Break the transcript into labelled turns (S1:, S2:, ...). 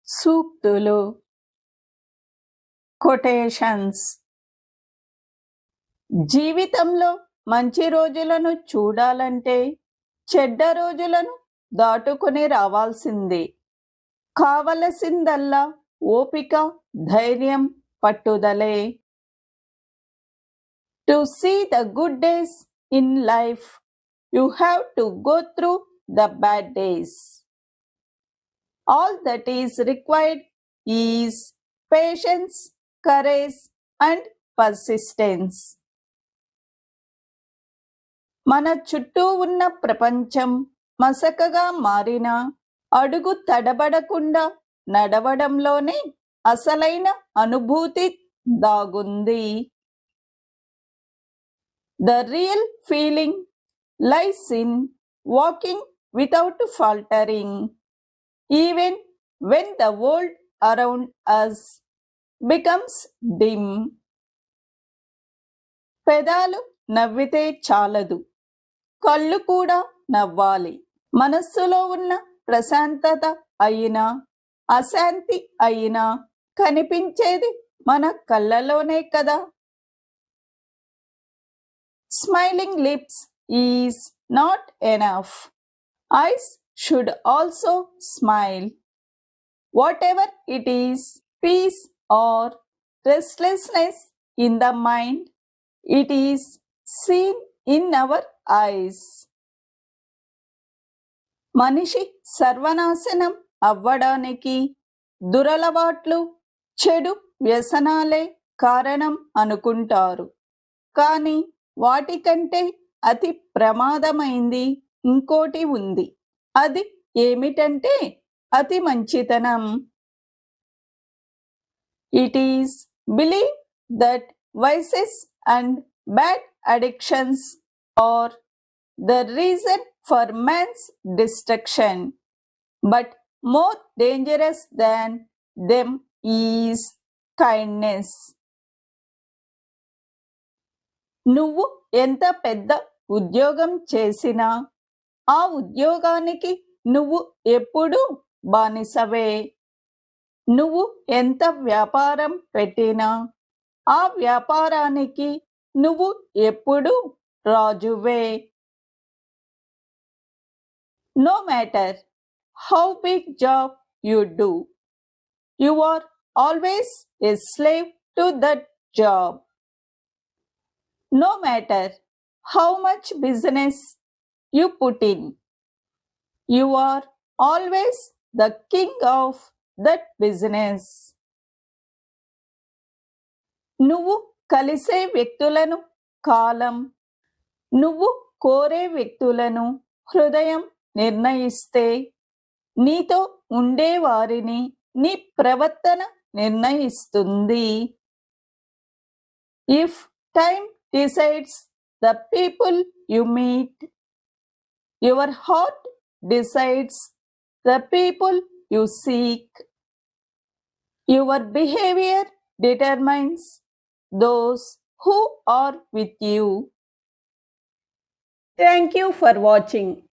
S1: సూక్తులు, కొటేషన్స్. జీవితంలో మంచి రోజులను చూడాలంటే చెడ్డ రోజులను దాటుకుని రావాల్సిందే. కావలసిందల్లా ఓపిక, ధైర్యం, పట్టుదలే. To see the good days in life, you have to go through the bad days. All that is required is patience, courage, and persistence. మన చుట్టూ ఉన్న ప్రపంచం మసకగా మారినా అడుగు తడబడకుండా నడవడంలోనే అసలైన అనుభూతి దాగుంది. The real feeling lies in walking without faltering, even when the world around us becomes dim. పెదాలు నవ్వితే చాలదు, కళ్ళు కూడా నవ్వాలి. మనస్సులో ఉన్న ప్రశాంతత అయినా అశాంతి అయినా కనిపించేది మన కళ్ళలోనే కదా. Smiling lips is not enough. Eyes should also smile. Whatever it is, peace or restlessness in the mind, it is seen in our eyes. మనిషి సర్వనాశనం అవ్వడానికి దురలవాట్లు, చెడు వ్యసనాలే కారణం అనుకుంటారు. కానీ వాటికంటే అతి ప్రమాదమైంది ఇంకోటి ఉంది. అది ఏమిటంటే అతి మంచితనం. It is believe that vices and bad addictions are the reason for man's destruction, but more dangerous than them is kindness. నువ్వు ఎంత పెద్ద ఉద్యోగం చేసినా ఆ ఉద్యోగానికి నువ్వు ఎప్పుడూ బానిసవే. నువ్వు ఎంత వ్యాపారం పెట్టినా ఆ వ్యాపారానికి నువ్వు ఎప్పుడూ రాజువే. No matter how big job you do, you are always a slave to that job. No matter how much business you put in, you are always the king of that business. నువ్వు కలిసే వ్యక్తులను కాలం, నువ్వు కోరే వ్యక్తులను హృదయం నిర్ణయిస్తే నీతో ఉండేవారిని నీ ప్రవర్తన నిర్ణయిస్తుంది. If time decides the people you meet, your heart decides the people you seek. Your behavior determines those who are with you. Thank you for watching.